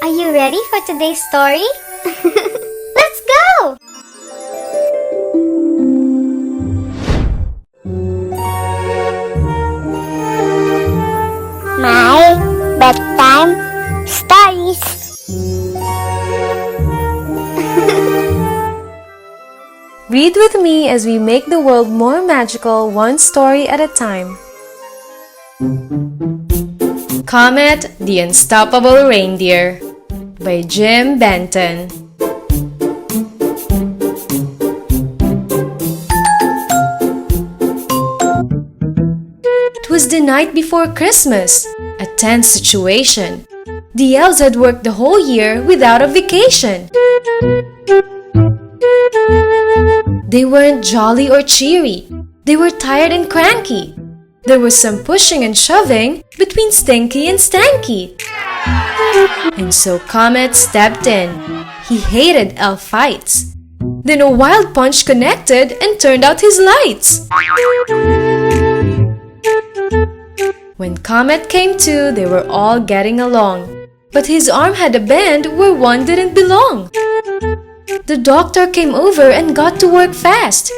Are you ready for today's story? Let's go! My bedtime stories. Read with me as we make the world more magical, one story at a time. Comet, the Unstoppable Reindeer by Benton. It was the night before Christmas, a tense situation. The elves had worked the whole year without a vacation. They weren't jolly or cheery. They were tired and cranky. There was some pushing and shoving between Stinky and Stanky. And so Comet stepped in. He hated elf fights. Then a wild punch connected and turned out his lights. When Comet came to, they were all getting along. But his arm had a bend where one didn't belong. The doctor came over and got to work fast.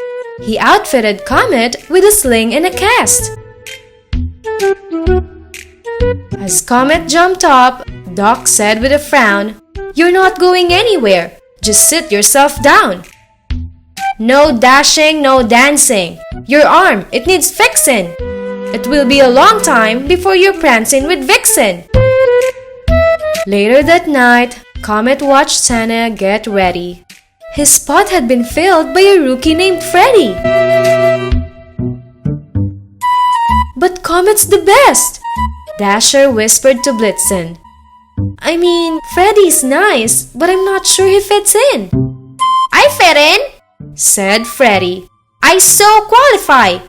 He outfitted Comet with a sling and a cast. As Comet jumped up, Doc said with a frown, "You're not going anywhere. Just sit yourself down. No dashing, no dancing. Your arm, it needs fixing. It will be a long time before you're prancing with Vixen." Later that night, Comet watched Santa get ready. His spot had been filled by a rookie named Freddy. "But Comet's the best," Dasher whispered to Blitzen. "I mean, Freddy's nice, but I'm not sure he fits in." I fit in, said Freddy. I so qualify.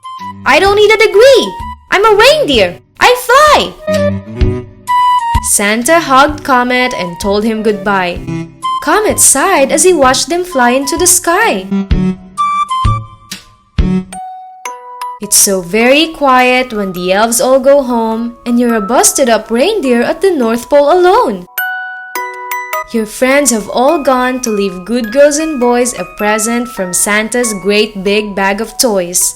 I don't need a degree. I'm a reindeer. I fly. Santa hugged Comet and told him goodbye. Comet sighed as he watched them fly into the sky. It's so very quiet when the elves all go home and you're a busted-up reindeer at the North Pole alone. Your friends have all gone to leave good girls and boys a present from Santa's great big bag of toys.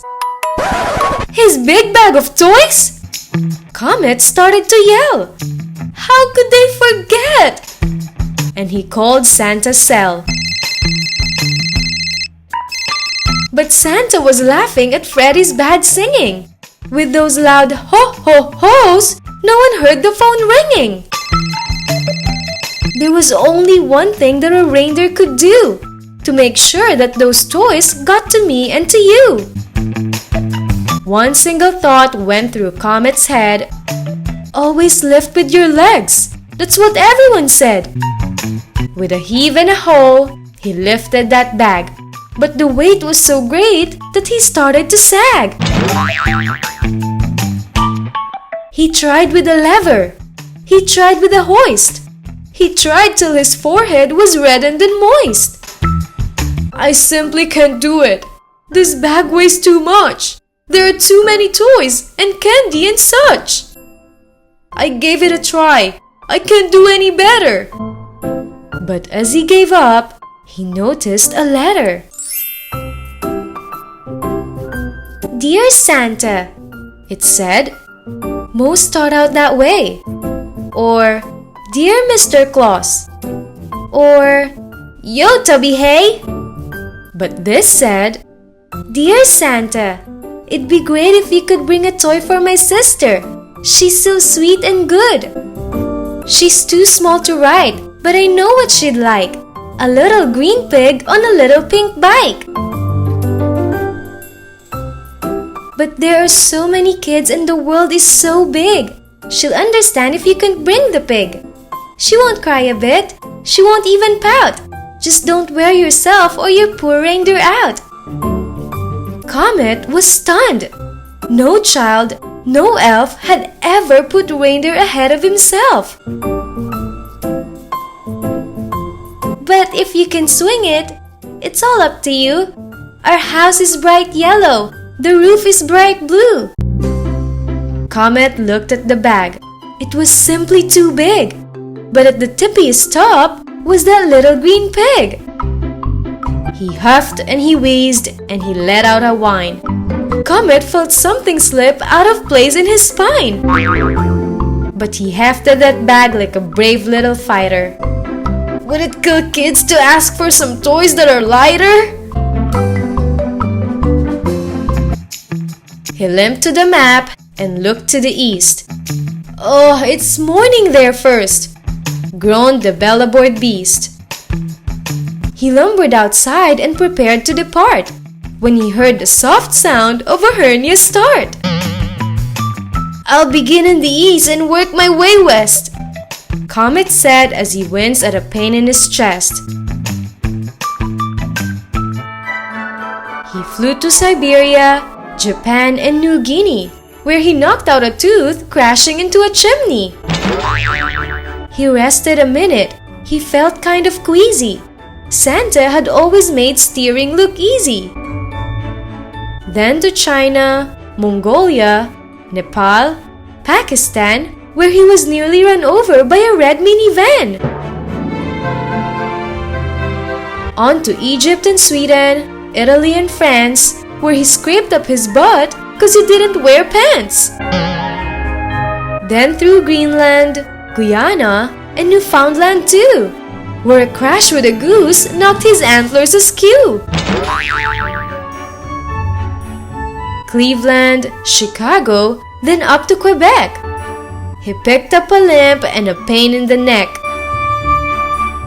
His big bag of toys? Comet started to yell. How could they forget? And he called Santa's cell. But Santa was laughing at Freddy's bad singing. With those loud ho-ho-ho's, no one heard the phone ringing. There was only one thing that a reindeer could do to make sure that those toys got to me and to you. One single thought went through Comet's head. Always lift with your legs. That's what everyone said. With a heave and a hoe, he lifted that bag. But the weight was so great that he started to sag. He tried with a lever. He tried with a hoist. He tried till his forehead was reddened and moist. I simply can't do it. This bag weighs too much. There are too many toys and candy and such. I gave it a try. I can't do any better. But as he gave up, he noticed a letter. Dear Santa, it said. Most start out that way. Or, Dear Mr. Claus. Or, Yo Tubby Hey. But this said, Dear Santa, it'd be great if you could bring a toy for my sister. She's so sweet and good. She's too small to ride, but I know what she'd like. A little green pig on a little pink bike. But there are so many kids and the world is so big. She'll understand if you can bring the pig. She won't cry a bit. She won't even pout. Just don't wear yourself or your poor reindeer out. Comet was stunned. No child, no elf had ever put reindeer ahead of himself. But if you can swing it, it's all up to you. Our house is bright yellow. The roof is bright blue. Comet looked at the bag. It was simply too big. but at the tippiest top was that little green pig. He huffed and he wheezed and he let out a whine. Comet felt something slip out of place in his spine. But he hefted that bag like a brave little fighter. Would it kill kids to ask for some toys that are lighter? He limped to the map and looked to the east. Oh, it's morning there first, groaned the bellboard beast. He lumbered outside and prepared to depart when he heard the soft sound of a hernia start. I'll begin in the east and work my way west, Comet said as he winced at a pain in his chest. He flew to Siberia, Japan, and New Guinea, where he knocked out a tooth crashing into a chimney. He rested a minute. He felt kind of queasy. Santa had always made steering look easy. Then to China, Mongolia, Nepal, Pakistan, where he was nearly run over by a red minivan. On to Egypt and Sweden, Italy and France, where he scraped up his butt because he didn't wear pants. Then through Greenland, Guyana, and Newfoundland too, where a crash with a goose knocked his antlers askew. Cleveland, Chicago, then up to Quebec. He picked up a limp and a pain in the neck.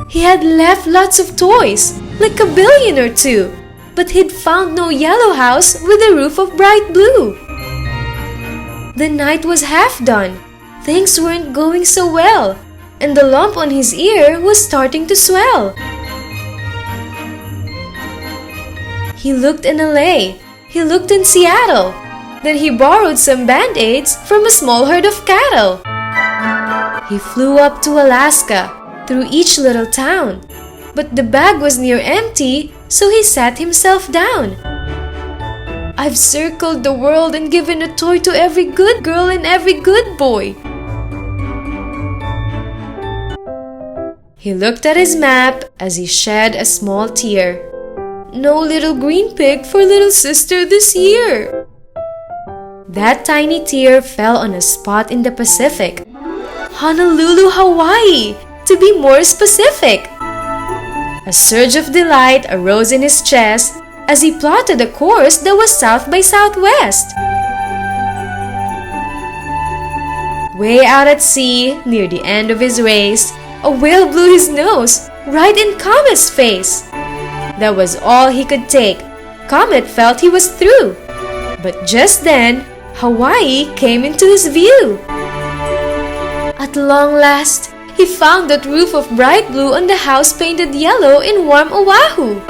He had left lots of toys, like a billion or two, but he'd found no yellow house with a roof of bright blue. The night was half done. Things weren't going so well, and the lump on his ear was starting to swell. He looked in LA. He looked in Seattle. Then he borrowed some band-aids from a small herd of cattle. He flew up to Alaska, through each little town. But the bag was near empty, so he sat himself down. I've circled the world and given a toy to every good girl and every good boy. He looked at his map as he shed a small tear. No little green pig for little sister this year. That tiny tear fell on a spot in the Pacific. Honolulu, Hawaii, to be more specific. A surge of delight arose in his chest as he plotted a course that was south by southwest. Way out at sea, near the end of his race, a whale blew his nose right in Comet's face. That was all he could take. Comet felt he was through. But just then, Hawaii came into his view. At long last, he found that roof of bright blue on the house painted yellow in warm Oahu.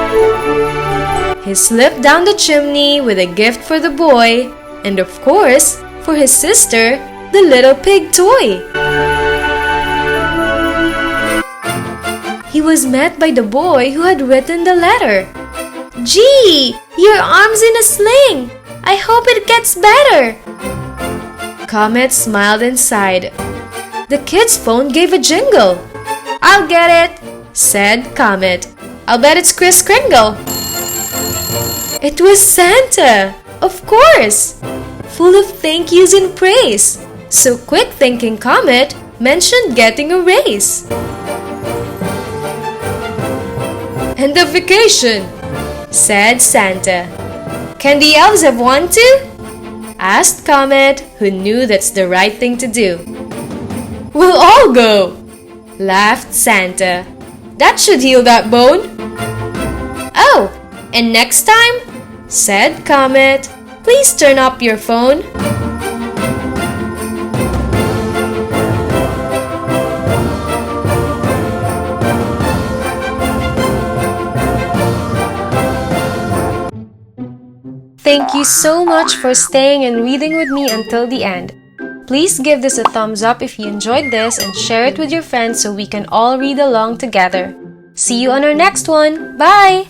He slipped down the chimney with a gift for the boy, and of course, for his sister, the little pig toy. He was met by the boy who had written the letter. Gee, your arm's in a sling. I hope it gets better. Comet smiled and sighed. The kid's phone gave a jingle. I'll get it, said Comet. I'll bet it's Kris Kringle. It was Santa, of course, full of thank yous and praise. So quick thinking Comet mentioned getting a raise. And a vacation, said Santa. Can the elves have one too? Asked Comet, who knew that's the right thing to do. We'll all go, laughed Santa. That should heal that bone. Oh, and next time, said Comet, please turn up your phone. Thank you so much for staying and reading with me until the end. Please give this a thumbs up if you enjoyed this and share it with your friends so we can all read along together. See you on our next one. Bye!